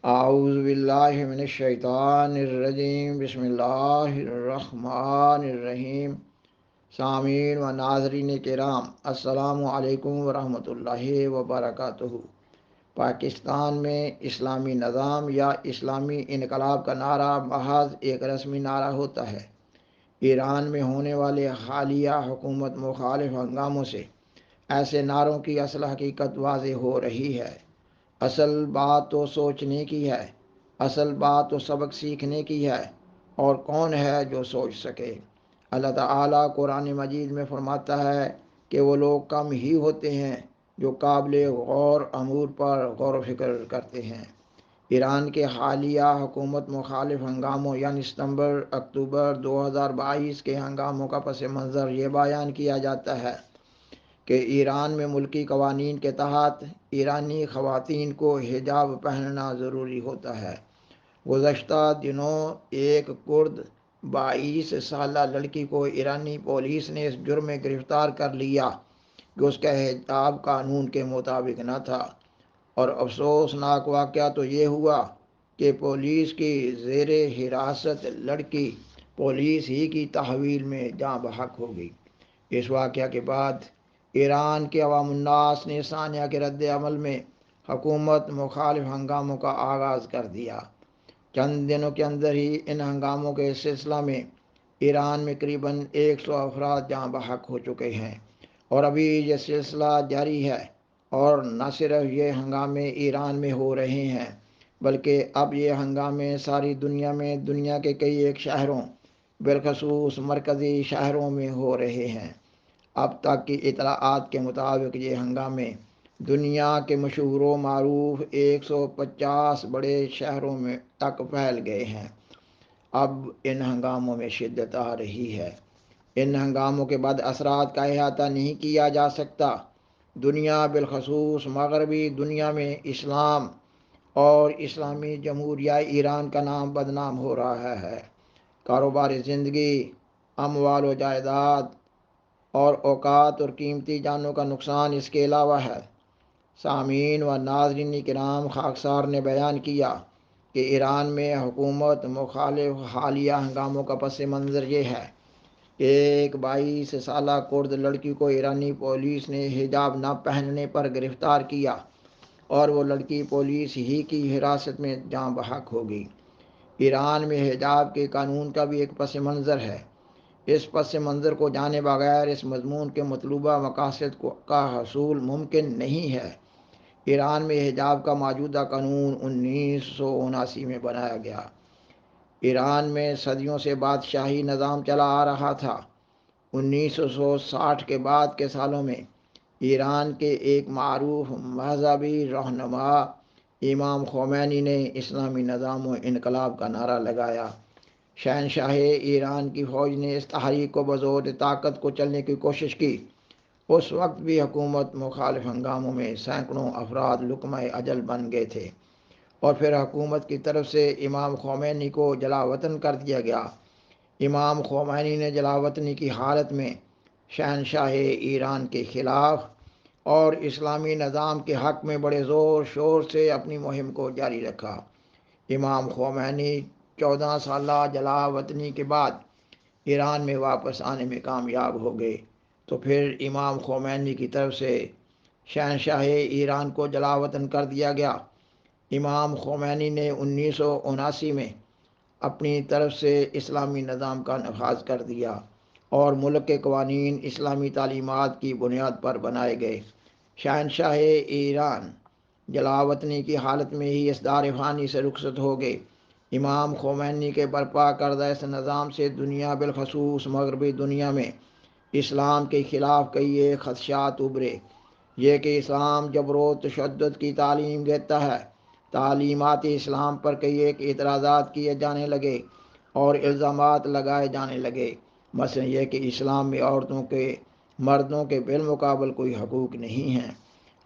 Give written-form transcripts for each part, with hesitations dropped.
اعوذ باللہ من الشیطان الرجیم، بسم اللہ الرحمن الرحیم۔ سامعین و ناظرین کرام، السلام علیکم ورحمۃ اللہ وبرکاتہ۔ پاکستان میں اسلامی نظام یا اسلامی انقلاب کا نعرہ محض ایک رسمی نعرہ ہوتا ہے۔ ایران میں ہونے والے حالیہ حکومت مخالف ہنگاموں سے ایسے نعروں کی اصل حقیقت واضح ہو رہی ہے۔ اصل بات تو سوچنے کی ہے، اصل بات تو سبق سیکھنے کی ہے، اور کون ہے جو سوچ سکے؟ اللہ تعالیٰ قرآن مجید میں فرماتا ہے کہ وہ لوگ کم ہی ہوتے ہیں جو قابل غور امور پر غور و فکر کرتے ہیں۔ ایران کے حالیہ حکومت مخالف ہنگاموں یعنی ستمبر اکتوبر 2022 کے ہنگاموں کا پس منظر یہ بیان کیا جاتا ہے کہ ایران میں ملکی قوانین کے تحت ایرانی خواتین کو حجاب پہننا ضروری ہوتا ہے۔ گزشتہ دنوں ایک کرد 22 سالہ لڑکی کو ایرانی پولیس نے اس جرم میں گرفتار کر لیا کہ اس کا حجاب قانون کے مطابق نہ تھا، اور افسوسناک واقعہ تو یہ ہوا کہ پولیس کی زیر حراست لڑکی پولیس ہی کی تحویل میں جاں بحق ہو گئی۔ اس واقعہ کے بعد ایران کے عوام الناس نے ثانیہ کے رد عمل میں حکومت مخالف ہنگاموں کا آغاز کر دیا۔ چند دنوں کے اندر ہی ان ہنگاموں کے سلسلہ میں ایران میں قریباً 100 افراد جاں بحق ہو چکے ہیں، اور ابھی یہ سلسلہ جاری ہے۔ اور نہ صرف یہ ہنگامے ایران میں ہو رہے ہیں، بلکہ اب یہ ہنگامے ساری دنیا میں دنیا کے کئی ایک شہروں بالخصوص مرکزی شہروں میں ہو رہے ہیں۔ اب تک کی اطلاعات کے مطابق یہ ہنگامے دنیا کے مشہور و معروف 150 بڑے شہروں میں تک پھیل گئے ہیں۔ اب ان ہنگاموں میں شدت آ رہی ہے۔ ان ہنگاموں کے بعد اثرات کا احاطہ نہیں کیا جا سکتا۔ دنیا بالخصوص مغربی دنیا میں اسلام اور اسلامی جمہوریہ ایران کا نام بدنام ہو رہا ہے۔ کاروباری زندگی، اموال و جائیداد اور اوقات اور قیمتی جانوں کا نقصان اس کے علاوہ ہے۔ سامعین و ناظرین کرام، خاکسار نے بیان کیا کہ ایران میں حکومت مخالف حالیہ ہنگاموں کا پس منظر یہ ہے کہ ایک 22 سالہ کرد لڑکی کو ایرانی پولیس نے حجاب نہ پہننے پر گرفتار کیا، اور وہ لڑکی پولیس ہی کی حراست میں جاں بحق ہو گئی۔ ایران میں حجاب کے قانون کا بھی ایک پس منظر ہے۔ اس پس منظر کو جانے بغیر اس مضمون کے مطلوبہ مقاصد کا حصول ممکن نہیں ہے۔ ایران میں حجاب کا موجودہ قانون 1979 میں بنایا گیا۔ ایران میں صدیوں سے بادشاہی نظام چلا آ رہا تھا۔ 1960 کے بعد کے سالوں میں ایران کے ایک معروف مذہبی رہنما امام خمینی نے اسلامی نظام و انقلاب کا نعرہ لگایا۔ شہنشاہ ایران کی فوج نے اس تحریک کو بزور طاقت کو چلنے کی کوشش کی۔ اس وقت بھی حکومت مخالف ہنگاموں میں سینکڑوں افراد لقمہ اجل بن گئے تھے، اور پھر حکومت کی طرف سے امام خمینی کو جلا وطن کر دیا گیا۔ امام خمینی نے جلا وطنی کی حالت میں شہنشاہ ایران کے خلاف اور اسلامی نظام کے حق میں بڑے زور شور سے اپنی مہم کو جاری رکھا۔ امام خمینی 14 سالہ جلا وطنی کے بعد ایران میں واپس آنے میں کامیاب ہو گئے، تو پھر امام خمینی کی طرف سے شہنشاہ ایران کو جلا وطن کر دیا گیا۔ امام خمینی نے 1979 میں اپنی طرف سے اسلامی نظام کا نفاذ کر دیا، اور ملک کے قوانین اسلامی تعلیمات کی بنیاد پر بنائے گئے۔ شہنشاہ ایران جلا وطنی کی حالت میں ہی اس دار فانی سے رخصت ہو گئے۔ امام خمینی کے برپا کردہ اس نظام سے دنیا بالخصوص مغربی دنیا میں اسلام کے خلاف کئی ایک خدشات ابھرے۔ یہ کہ اسلام جبر و تشدد کی تعلیم دیتا ہے۔ تعلیمات اسلام پر کئی ایک اعتراضات کیے جانے لگے اور الزامات لگائے جانے لگے، مثلا یہ کہ اسلام میں عورتوں کے مردوں کے بالمقابل کوئی حقوق نہیں ہیں،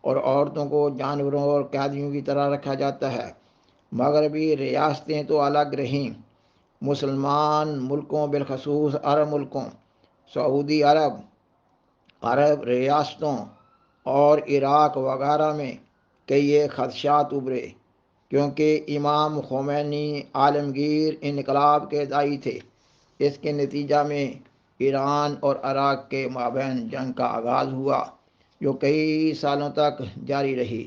اور عورتوں کو جانوروں اور قیدیوں کی طرح رکھا جاتا ہے۔ مغربی ریاستیں تو الگ رہیں۔ مسلمان ملکوں بالخصوص عرب ملکوں، سعودی عرب ریاستوں اور عراق وغیرہ میں کئی ایک خدشات ابھرے۔ کیونکہ امام خمینی عالمگیر انقلاب کے داعی تھے۔ اس کے نتیجہ میں ایران اور عراق کے مابین جنگ کا آغاز ہوا جو کئی سالوں تک جاری رہی۔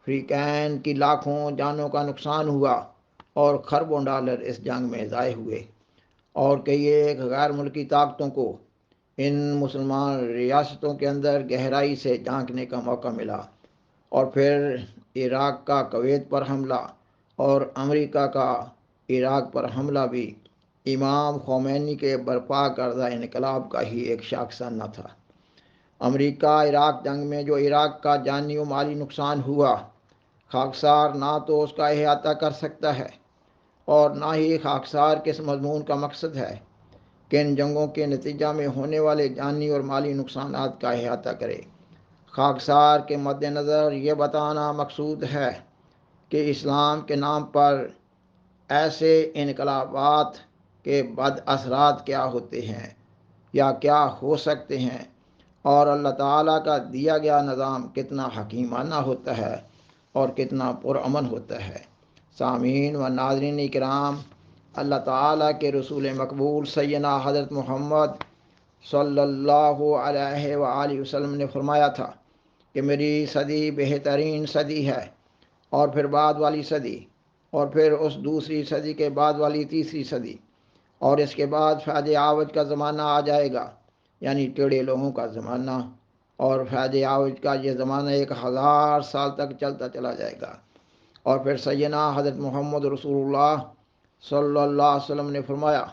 فریقین کی لاکھوں جانوں کا نقصان ہوا اور خربوں ڈالر اس جنگ میں ضائع ہوئے، اور کئی ایک غیر ملکی طاقتوں کو ان مسلمان ریاستوں کے اندر گہرائی سے جھانکنے کا موقع ملا۔ اور پھر عراق کا کویت پر حملہ اور امریکہ کا عراق پر حملہ بھی امام خمینی کے برپا کردہ انقلاب کا ہی ایک شاخسانہ تھا۔ امریکہ عراق جنگ میں جو عراق کا جانی و مالی نقصان ہوا، خاکسار نہ تو اس کا احاطہ کر سکتا ہے اور نہ ہی خاکسار کے اس مضمون کا مقصد ہے کہ ان جنگوں کے نتیجہ میں ہونے والے جانی اور مالی نقصانات کا احاطہ کرے۔ خاکسار کے مد نظر یہ بتانا مقصود ہے کہ اسلام کے نام پر ایسے انقلابات کے بد اثرات کیا ہوتے ہیں یا کیا ہو سکتے ہیں، اور اللہ تعالیٰ کا دیا گیا نظام کتنا حکیمانہ ہوتا ہے اور کتنا پرامن ہوتا ہے۔ سامعین و ناظرین کرام، اللہ تعالیٰ کے رسول مقبول سیدنا حضرت محمد صلی اللہ علیہ وآلہ وسلم نے فرمایا تھا کہ میری صدی بہترین صدی ہے، اور پھر بعد والی صدی، اور پھر اس دوسری صدی کے بعد والی تیسری صدی، اور اس کے بعد فیض عاوج کا زمانہ آ جائے گا، یعنی ٹیڑے لوگوں کا زمانہ، اور فیض عاوج کا یہ زمانہ 1000 سال تک چلتا چلا جائے گا۔ اور پھر سیدنا حضرت محمد رسول اللہ صلی اللہ علیہ وسلم نے فرمایا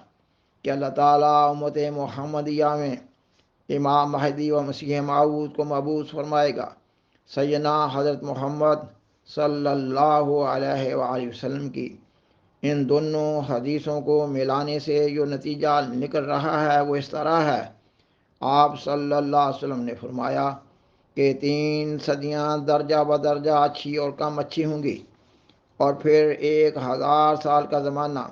کہ اللہ تعالیٰ امت محمدیہ میں امام مہدی و مسیح موعود کو مبعوث فرمائے گا۔ سیدنا حضرت محمد صلی اللہ علیہ وآلہ وسلم کی ان دونوں حدیثوں کو ملانے سے جو نتیجہ نکل رہا ہے وہ اس طرح ہے۔ آپ صلی اللہ علیہ وسلم نے فرمایا کہ 3 صدیاں درجہ بدرجہ اچھی اور کم اچھی ہوں گی، اور پھر 1000 سال کا زمانہ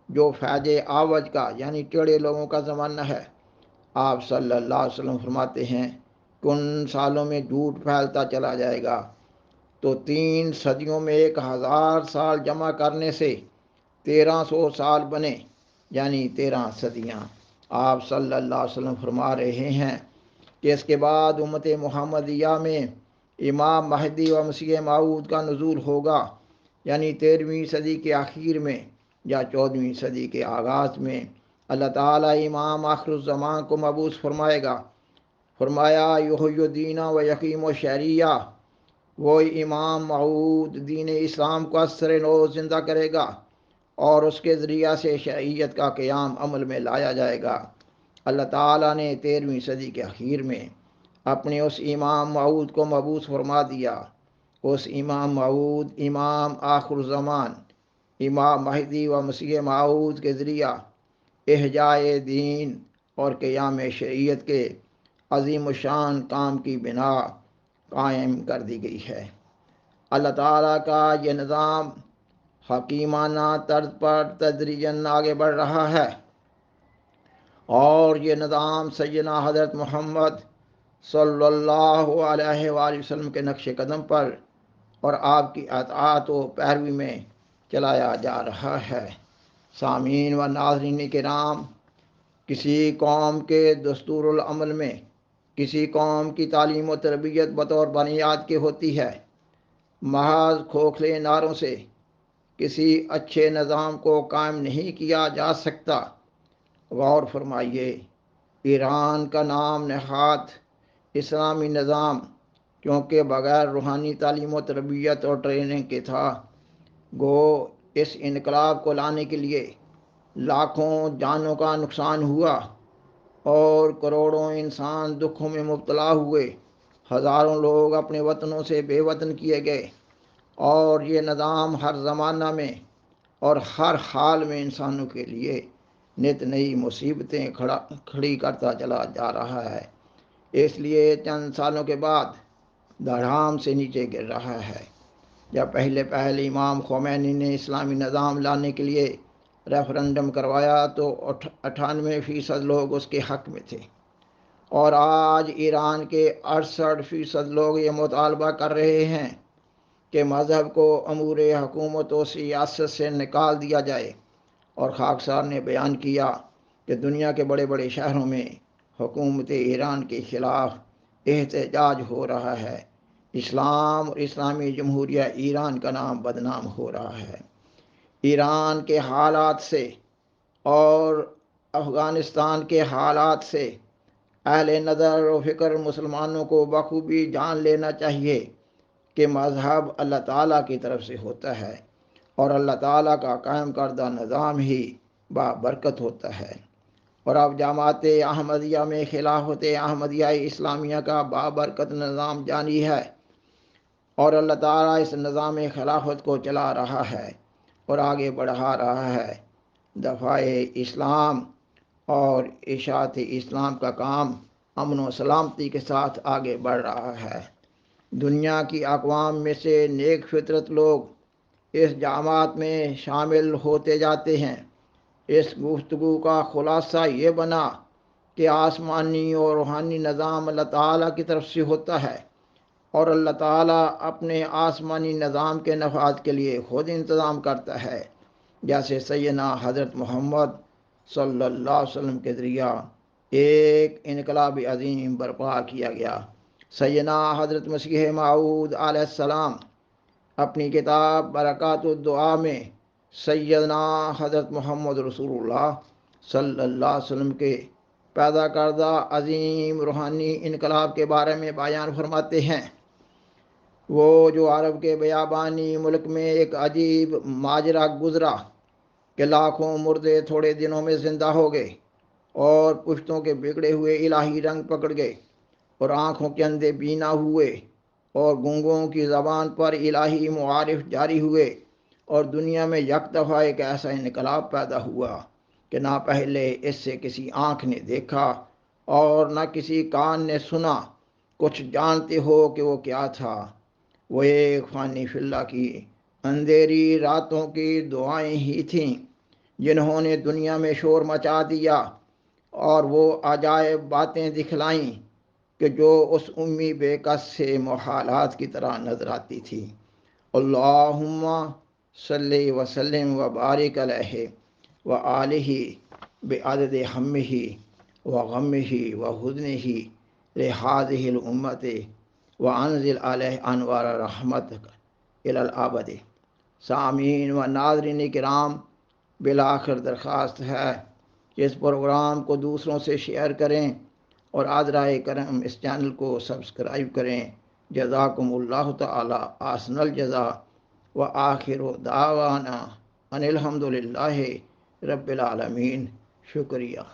جو فیض عاوج کا یعنی ٹیڑے لوگوں کا زمانہ ہے۔ آپ صلی اللہ علیہ وسلم فرماتے ہیں کہ ان سالوں میں جھوٹ پھیلتا چلا جائے گا، تو 3 صدیوں میں 1000 سال جمع کرنے سے 1300 سال بنے، یعنی 13 صدیاں۔ آپ صلی اللہ علیہ وسلم فرما رہے ہیں کہ اس کے بعد امت محمدیہ میں امام مہدی و مسیح موعود کا نزول ہوگا، یعنی 13ویں صدی کے آخر میں یا 14ویں صدی کے آغاز میں اللہ تعالیٰ امام آخر الزمان کو مبعوث فرمائے گا۔ فرمایا یحیی الدین و یقیم و شریعہ، وہ امام موعود دین اسلام کو اثر نو زندہ کرے گا اور اس کے ذریعہ سے شریعت کا قیام عمل میں لایا جائے گا۔ اللہ تعالیٰ نے 13ویں صدی کے اخیر میں اپنے اس امام موعود کو مبعوث فرما دیا۔ اس امام موعود، امام آخر زمان، امام مہدی و مسیح موعود کے ذریعہ احیاء دین اور قیام شریعت کے عظیم الشان کام کی بنا قائم کر دی گئی ہے۔ اللہ تعالیٰ کا یہ نظام حکیمانہ طرز پر تدریجاً آگے بڑھ رہا ہے، اور یہ نظام سیدنا حضرت محمد صلی اللہ علیہ وآلہ وسلم کے نقش قدم پر اور آپ کی اطاعت و پیروی میں چلایا جا رہا ہے۔ سامعین و ناظرین کرام، کسی قوم کے دستور العمل میں کسی قوم کی تعلیم و تربیت بطور بنیاد کے ہوتی ہے۔ محض کھوکھلے نعروں سے کسی اچھے نظام کو قائم نہیں کیا جا سکتا۔ غور فرمائیے، ایران کا نام نہاد اسلامی نظام کیونکہ بغیر روحانی تعلیم و تربیت اور ٹریننگ کے تھا، گو اس انقلاب کو لانے کے لیے لاکھوں جانوں کا نقصان ہوا اور کروڑوں انسان دکھوں میں مبتلا ہوئے، ہزاروں لوگ اپنے وطنوں سے بے وطن کیے گئے، اور یہ نظام ہر زمانہ میں اور ہر حال میں انسانوں کے لیے نت نئی مصیبتیں کھڑی کرتا چلا جا رہا ہے۔ اس لیے چند سالوں کے بعد دھڑام سے نیچے گر رہا ہے۔ جب پہلے امام خمینی نے اسلامی نظام لانے کے لیے ریفرنڈم کروایا تو 98% لوگ اس کے حق میں تھے، اور آج ایران کے 68% لوگ یہ مطالبہ کر رہے ہیں کہ مذہب کو امور حکومت و سیاست سے نکال دیا جائے، اور خاکسار نے بیان کیا کہ دنیا کے بڑے بڑے شہروں میں حکومت ایران کے خلاف احتجاج ہو رہا ہے، اسلام اور اسلامی جمہوریہ ایران کا نام بدنام ہو رہا ہے۔ ایران کے حالات سے اور افغانستان کے حالات سے اہل نظر و فکر مسلمانوں کو بخوبی جان لینا چاہیے کہ مذہب اللہ تعالیٰ کی طرف سے ہوتا ہے، اور اللہ تعالیٰ کا قائم کردہ نظام ہی بابرکت ہوتا ہے۔ اور اب جماعت احمدیہ میں خلافت احمدیہ اسلامیہ کا بابرکت نظام جاری ہے، اور اللہ تعالیٰ اس نظام خلافت کو چلا رہا ہے اور آگے بڑھا رہا ہے۔ دفاع اسلام اور اشاعت اسلام کا کام امن و سلامتی کے ساتھ آگے بڑھ رہا ہے۔ دنیا کی اقوام میں سے نیک فطرت لوگ اس جماعت میں شامل ہوتے جاتے ہیں۔ اس گفتگو کا خلاصہ یہ بنا کہ آسمانی اور روحانی نظام اللہ تعالیٰ کی طرف سے ہوتا ہے، اور اللہ تعالیٰ اپنے آسمانی نظام کے نفاذ کے لیے خود انتظام کرتا ہے، جیسے سیدنا حضرت محمد صلی اللہ علیہ وسلم کے ذریعہ ایک انقلاب عظیم برپا کیا گیا۔ سیدنا حضرت مسیح موعود علیہ السلام اپنی کتاب برکات الدعا میں سیدنا حضرت محمد رسول اللہ صلی اللہ علیہ وسلم کے پیدا کردہ عظیم روحانی انقلاب کے بارے میں بیان فرماتے ہیں۔ وہ جو عرب کے بیابانی ملک میں ایک عجیب ماجرا گزرا کہ لاکھوں مردے تھوڑے دنوں میں زندہ ہو گئے، اور پشتوں کے بگڑے ہوئے الہی رنگ پکڑ گئے، اور آنکھوں کے اندھے بینا ہوئے، اور گونگوں کی زبان پر الہی معارف جاری ہوئے، اور دنیا میں یک دفعہ ایک ایسا انقلاب پیدا ہوا کہ نہ پہلے اس سے کسی آنکھ نے دیکھا اور نہ کسی کان نے سنا۔ کچھ جانتے ہو کہ وہ کیا تھا؟ وہ ایک فانی فی اللہ کی اندھیری راتوں کی دعائیں ہی تھیں جنہوں نے دنیا میں شور مچا دیا، اور وہ عجائب باتیں دکھلائیں کہ جو اس امی بے کس سے محالات کی طرح نظر آتی تھی۔ اللہم صلی وسلم وبارک علیہ وآلہ بعدد ہمہ وغمہ وحزنہ لہذہ الامت وانزل علیہ انوار رحمتک الی الابد۔ سامعین و ناظرین کرام، بالآخر درخواست ہے کہ اس پروگرام کو دوسروں سے شیئر کریں، اور آذرائے کرم اس چینل کو سبسکرائب کریں۔ جزاکم اللہ تعالی احسن الجزا، وآخر دعوانا ان الحمد للہ رب العالمین۔ شکریہ۔